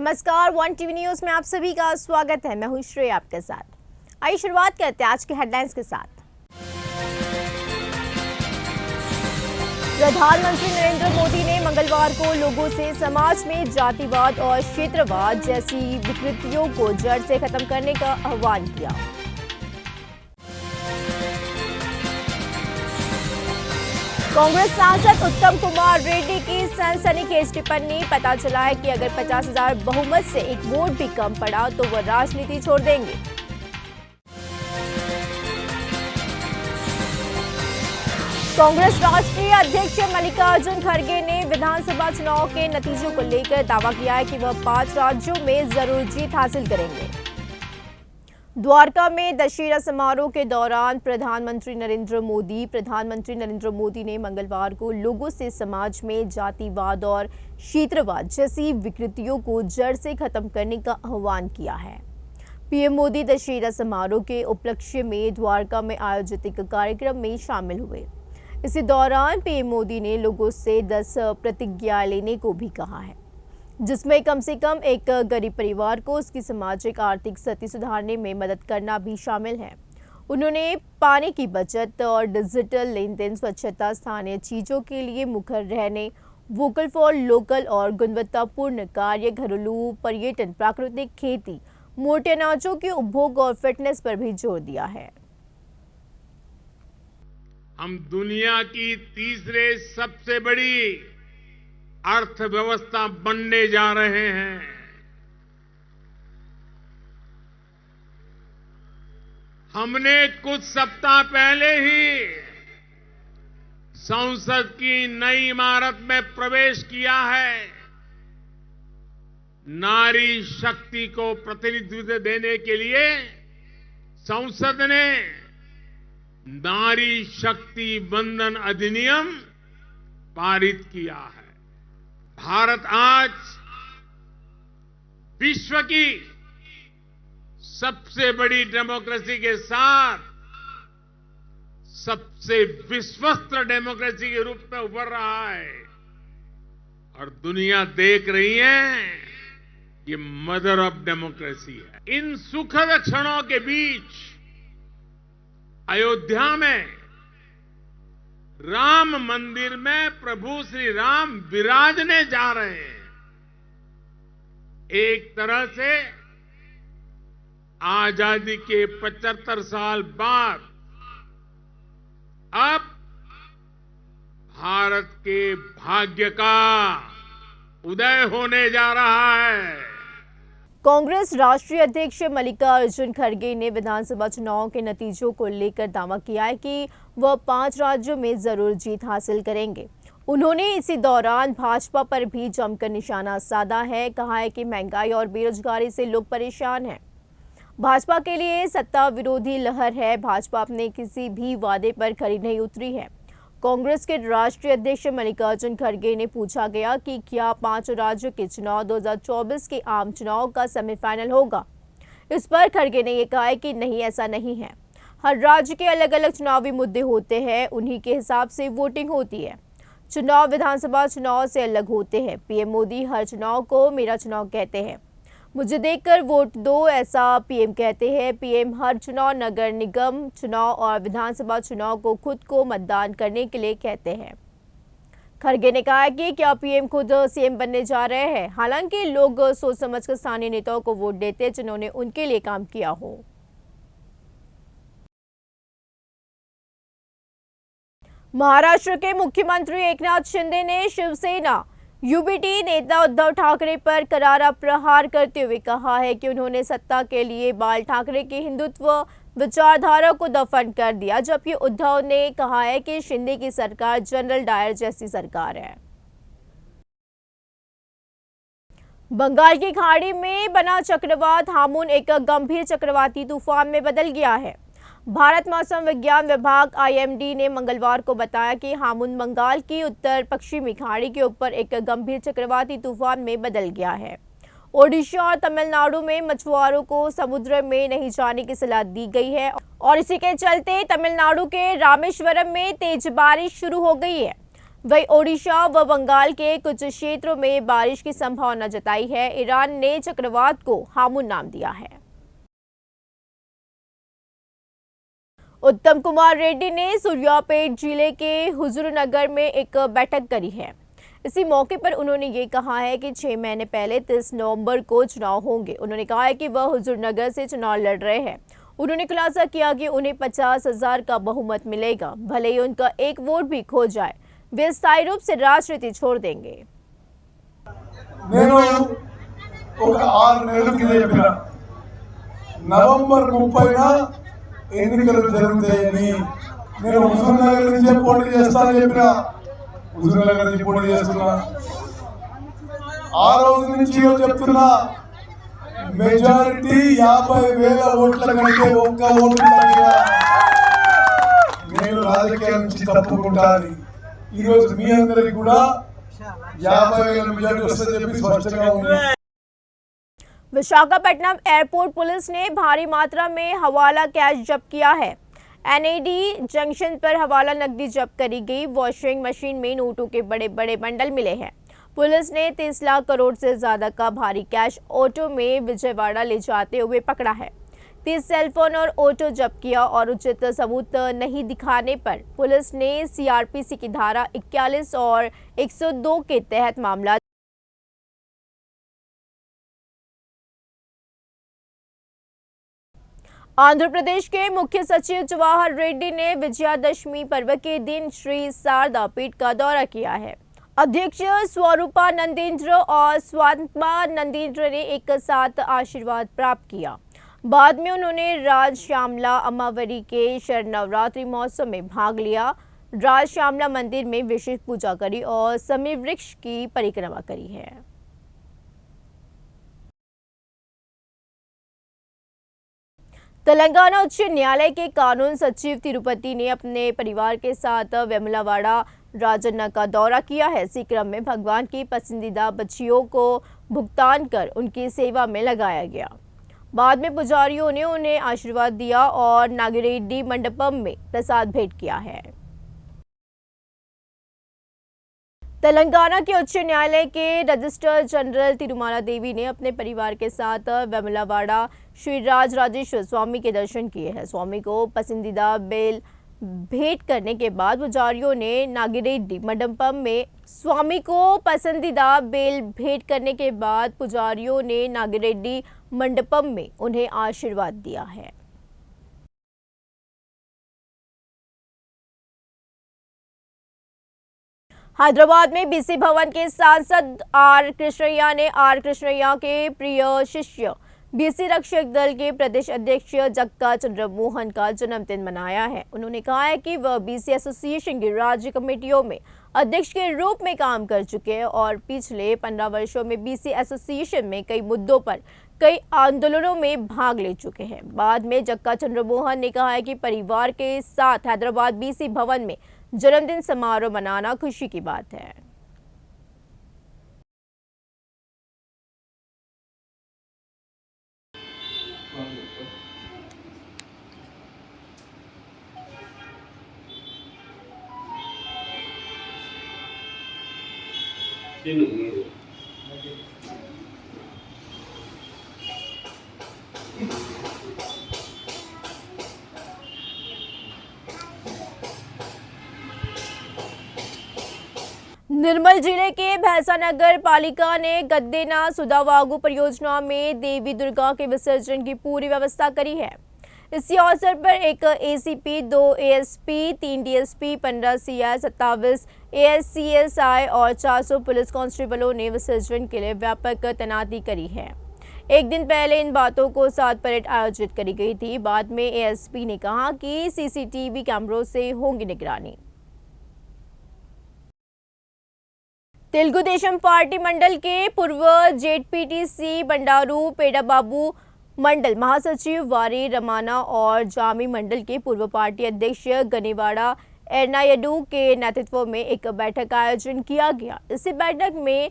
नमस्कार, one TV news में आप सभी का स्वागत है। मैं हूं श्रेय आपके साथ। आइए शुरुआत करते हैं आज के हेडलाइंस के साथ। प्रधानमंत्री नरेंद्र मोदी ने मंगलवार को लोगों से समाज में जातिवाद और क्षेत्रवाद जैसी विकृतियों को जड़ से खत्म करने का आह्वान किया। कांग्रेस सांसद उत्तम कुमार रेड्डी की सनसनीखेज टिप्पणी। पता चला है कि अगर 50,000 बहुमत से एक वोट भी कम पड़ा तो वह राजनीति छोड़ देंगे। कांग्रेस राष्ट्रीय अध्यक्ष मल्लिकार्जुन खड़गे ने विधानसभा चुनाव के नतीजों को लेकर दावा किया है कि वह 5 राज्यों में जरूर जीत हासिल करेंगे। द्वारका में दशहरा समारोह के दौरान प्रधानमंत्री नरेंद्र मोदी ने मंगलवार को लोगों से समाज में जातिवाद और क्षेत्रवाद जैसी विकृतियों को जड़ से खत्म करने का आह्वान किया है। पीएम मोदी दशहरा समारोह के उपलक्ष्य में द्वारका में आयोजित एक कार्यक्रम में शामिल हुए। इसी दौरान पीएम मोदी ने लोगों से 10 प्रतिज्ञा लेने को भी कहा है, जिसमें कम से कम एक गरीब परिवार को उसकी सामाजिक आर्थिक स्थिति सुधारने में मदद करना भी शामिल है। उन्होंने पानी की बचत और डिजिटल लेन देन, स्वच्छता, स्थानीय चीजों के लिए मुखर रहने, वोकल फॉर लोकल और गुणवत्तापूर्ण कार्य, घरेलू पर्यटन, प्राकृतिक खेती, मोटे अनाजों के उपभोग और फिटनेस पर भी जोर दिया है। हम दुनिया की तीसरे सबसे बड़ी अर्थव्यवस्था बनने जा रहे हैं। हमने कुछ सप्ताह पहले ही संसद की नई इमारत में प्रवेश किया है। नारी शक्ति को प्रतिनिधित्व देने के लिए संसद ने नारी शक्ति वंदन अधिनियम पारित किया है। भारत आज विश्व की सबसे बड़ी डेमोक्रेसी के साथ सबसे विश्वस्त डेमोक्रेसी के रूप में उभर रहा है और दुनिया देख रही है ये मदर ऑफ डेमोक्रेसी है। इन सुखद क्षणों के बीच अयोध्या में राम मंदिर में प्रभु श्री राम विराजने जा रहे हैं। एक तरह से आजादी के 75 साल बाद अब भारत के भाग्य का उदय होने जा रहा है। कांग्रेस राष्ट्रीय अध्यक्ष मल्लिकार्जुन खड़गे ने विधानसभा चुनाव के नतीजों को लेकर दावा किया है कि वह 5 राज्यों में जरूर जीत हासिल करेंगे। उन्होंने इसी दौरान भाजपा पर भी जमकर निशाना साधा है। कहा है कि महंगाई और बेरोजगारी से लोग परेशान हैं। भाजपा के लिए सत्ता विरोधी लहर है। भाजपा अपने किसी भी वादे पर खरी नहीं उतरी है। कांग्रेस के राष्ट्रीय अध्यक्ष मल्लिकार्जुन खड़गे ने पूछा गया कि क्या 5 राज्यों के चुनाव 2024 के आम चुनाव का सेमीफाइनल होगा। इस पर खड़गे ने यह कहा है कि नहीं, ऐसा नहीं है। हर राज्य के अलग अलग चुनावी मुद्दे होते हैं, उन्हीं के हिसाब से वोटिंग होती है। चुनाव विधानसभा चुनाव से अलग होते हैं। पीएम मोदी हर चुनाव को मेरा चुनाव कहते हैं। मुझे देखकर वोट दो, ऐसा पीएम कहते हैं। पीएम हर चुनाव, नगर निगम चुनाव और विधानसभा चुनाव को खुद को मतदान करने के लिए कहते हैं। खड़गे ने कहा कि क्या पीएम खुद सीएम बनने जा रहे हैं। हालांकि लोग सोच समझकर स्थानीय नेताओं को वोट देते हैं जिन्होंने उनके लिए काम किया हो। महाराष्ट्र के मुख्यमंत्री एकनाथ शिंदे ने शिवसेना यूबीटी नेता उद्धव ठाकरे पर करारा प्रहार करते हुए कहा है कि उन्होंने सत्ता के लिए बाल ठाकरे की हिंदुत्व विचारधारा को दफन कर दिया, जबकि उद्धव ने कहा है कि शिंदे की सरकार जनरल डायर जैसी सरकार है। बंगाल की खाड़ी में बना चक्रवात हामुन एक गंभीर चक्रवाती तूफान में बदल गया है। भारत मौसम विज्ञान विभाग आईएमडी ने मंगलवार को बताया कि हामुन बंगाल की उत्तर पश्चिमी खाड़ी के ऊपर एक गंभीर चक्रवाती तूफान में बदल गया है। ओडिशा और तमिलनाडु में मछुआरों को समुद्र में नहीं जाने की सलाह दी गई है और इसी के चलते तमिलनाडु के रामेश्वरम में तेज बारिश शुरू हो गई है। वहीं ओडिशा व बंगाल के कुछ क्षेत्रों में बारिश की संभावना जताई है। ईरान ने चक्रवात को हामुन नाम दिया है। उत्तम कुमार रेड्डी ने सूर्यापेट जिले के हुजूरनगर में एक बैठक करी है। इसी मौके पर उन्होंने ये कहा है कि 6 महीने पहले 30 नवंबर को चुनाव होंगे। उन्होंने कहा है कि वह हुजूरनगर से चुनाव लड़ रहे हैं। उन्होंने खुलासा किया कि उन्हें 50,000 का बहुमत मिलेगा, भले ही उनका एक वोट भी खो जाए, वे स्थायी रूप से राजनीति छोड़ देंगे। నవంబర్ 30న ఎన్నికలు జరుగుతాయని నేను హుజూర్నగర్ నుంచి పోటీ చేస్తానని చెప్పిన హుజూర్నగర్ నుంచి పోటీ చేస్తున్నా ఆ రోజు నుంచి చెప్తున్నా మెజారిటీ 50,000 ఓట్ల కంటే ఒక్క ఓటు తగ్గినా నేను రాజకీయాల నుంచి తప్పుకుంటానని ఈ రోజు మీ అందరికీ కూడా 50,000 మెజారిటీ వస్తుందని చెప్పి స్పష్టంగా ఉంది। विशाखापट्टनम एयरपोर्ट पुलिस ने भारी मात्रा में हवाला कैश जब्त किया है। एनएडी जंक्शन पर हवाला नकदी जब्त करी गई। वॉशिंग मशीन में नोटों के बड़े बड़े बंडल मिले हैं। पुलिस ने 30 लाख करोड़ से ज्यादा का भारी कैश ऑटो में विजयवाड़ा ले जाते हुए पकड़ा है। 30 सेलफोन और ऑटो जब्त किया और उचित सबूत नहीं दिखाने पर पुलिस ने सीआरपीसी की धारा 41 और 102 के तहत मामला। आंध्र प्रदेश के मुख्य सचिव जवाहर रेड्डी ने विजयादशमी पर्व के दिन श्री शारदा पीठ का दौरा किया है। अध्यक्ष स्वरूपा नंदेंद्र और स्वात्मा नंदेंद्र ने एक साथ आशीर्वाद प्राप्त किया। बाद में उन्होंने राज श्यामला अमावरी के शरनवरात्रि महोत्सव में भाग लिया। राज श्यामला मंदिर में विशेष पूजा करी और समीर वृक्ष की परिक्रमा करी है। तेलंगाना उच्च न्यायालय के कानून सचिव तिरुपति ने अपने परिवार के साथ वेमुलवाड़ा राजन्ना का दौरा किया है। इसी क्रम में भगवान की पसंदीदा बच्चियों को भुगतान कर उनकी सेवा में लगाया गया। बाद में पुजारियों ने उन्हें आशीर्वाद दिया और नागिरेड्डी मंडपम में प्रसाद भेंट किया है। तेलंगाना के उच्च न्यायालय के रजिस्ट्रार जनरल तिरुमाला देवी ने अपने परिवार के साथ वेमुलवाड़ा श्री राजराजेश्वर स्वामी के दर्शन किए हैं। स्वामी को पसंदीदा बेल भेंट करने के बाद पुजारियों ने नागिरेड्डी मंडपम में स्वामी को पसंदीदा बेल भेंट करने के बाद पुजारियों ने नागिरेड्डी मंडपम में उन्हें आशीर्वाद दिया है। हैदराबाद में बीसी भवन के सांसद आर कृष्णैया ने आर कृष्णैया के प्रिय शिष्य बीसी रक्षक दल के प्रदेश अध्यक्ष जक्का चंद्रमोहन का जन्मदिन मनाया है। उन्होंने कहा है कि वह बीसी एसोसिएशन की राज्य कमेटियों में अध्यक्ष के रूप में काम कर चुके हैं और पिछले 15 वर्षों में बीसी एसोसिएशन में कई मुद्दों पर कई आंदोलनों में भाग ले चुके हैं। बाद में जक्का चंद्रमोहन ने कहा है कि परिवार के साथ हैदराबाद बीसी भवन में जन्मदिन समारोह मनाना खुशी की बात है। निर्मल जिले के भैंसा नगर पालिका ने गद्देना सुदावागु परियोजना में देवी दुर्गा के विसर्जन की पूरी व्यवस्था करी है। इसी अवसर पर एक एसीपी, 2 एएसपी, 3 डीएसपी, 15 सीआई, 27 एएससीएसआई और 400 पुलिस कांस्टेबलों ने विसर्जन के लिए व्यापक तैनाती करी है। एक दिन पहले इन बातों को साथ परेड आयोजित करी गई थी। बाद में एएसपी ने कहा कि सीसीटीवी कैमरों से होगी निगरानी। तेलुगु देशम पार्टी मंडल के पूर्व जेडपीटीसी बंडारू पेडाबाबू, मंडल महासचिव वारी रमाना और जामी मंडल के पूर्व पार्टी अध्यक्ष गनीवाड़ा एर्नायडू के नेतृत्व में एक बैठक का आयोजन किया गया। इसी बैठक में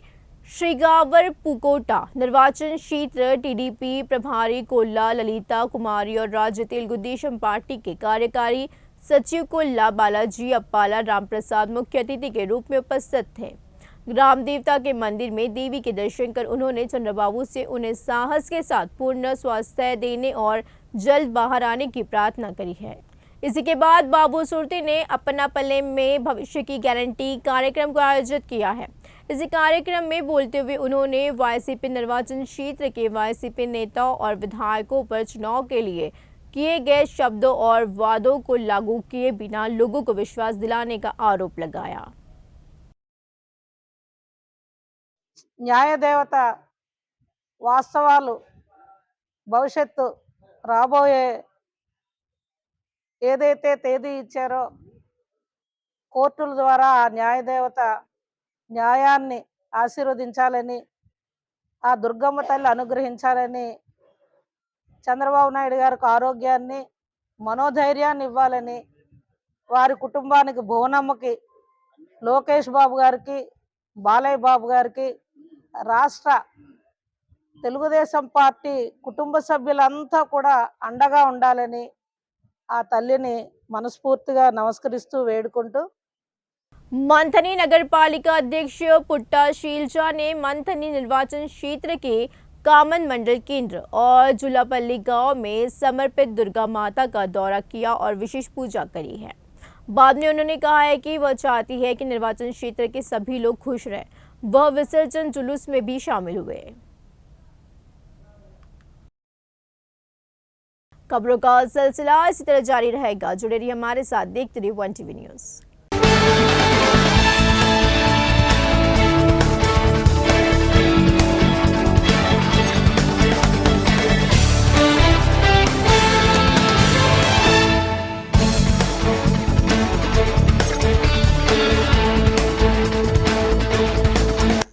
श्रीगावर पुकोटा निर्वाचन क्षेत्र टीडीपी प्रभारी कोल्ला ललिता कुमारी और राज्य तेलुगु देशम पार्टी के कार्यकारी सचिव कुल्ला बालाजी अप्पाला रामप्रसाद मुख्य अतिथि के रूप में उपस्थित थे। ग्राम देवता के मंदिर में देवी के दर्शन कर उन्होंने चंद्रबाबू से उन्हें साहस के साथ पूर्ण स्वास्थ्य देने और जल्द बाहर आने की प्रार्थना करी है। इसी के बाद बाबू सुरती ने अपना पले में भविष्य की गारंटी कार्यक्रम को आयोजित किया है। इसी कार्यक्रम में बोलते हुए उन्होंने वाईसीपी निर्वाचन क्षेत्र के वाईसीपी नेताओं और विधायकों पर चुनाव के लिए किए गए शब्दों और वादों को लागू किए बिना लोगों को विश्वास दिलाने का आरोप लगाया। న్యాయదేవత వాస్తవాలు భవిష్యత్తు రాబోయే ఏదైతే తేదీ ఇచ్చారో కోర్టుల ద్వారా ఆ న్యాయదేవత న్యాయాన్ని ఆశీర్వదించాలని, ఆ దుర్గమ్మ తల్లి అనుగ్రహించాలని, చంద్రబాబు నాయుడు గారికి ఆరోగ్యాన్ని మనోధైర్యాన్ని ఇవ్వాలని, వారి కుటుంబానికి భువనమ్మకి, లోకేష్ బాబు గారికి, బాలయ్య బాబు గారికి, రాష్ట్ర తెలుగుదేశం పార్టీ కుటుంబ సభ్యులంతా కూడా అండగా ఉండాలని ఆ తల్లిని మనస్ఫూర్తిగా నమస్కరిస్తూ వేడుకుంటూ मंथनी नगरपालिका अध्यक्ष पुट्टा शीलजा ने मंथनी निर्वाचन क्षेत्र के कामन मंडल केंद्र और जुलापल्ली गांव में समर्पित दुर्गा माता का दौरा किया और विशेष पूजा करी है। बाद में उन्होंने कहा है कि वह चाहती है कि निर्वाचन क्षेत्र के सभी लोग खुश रहें। वह विसर्जन जुलूस में भी शामिल हुए। खबरों का सिलसिला इसी तरह जारी रहेगा। जुड़े रहिए हमारे साथ, देखते रहिए 1 TV न्यूज़।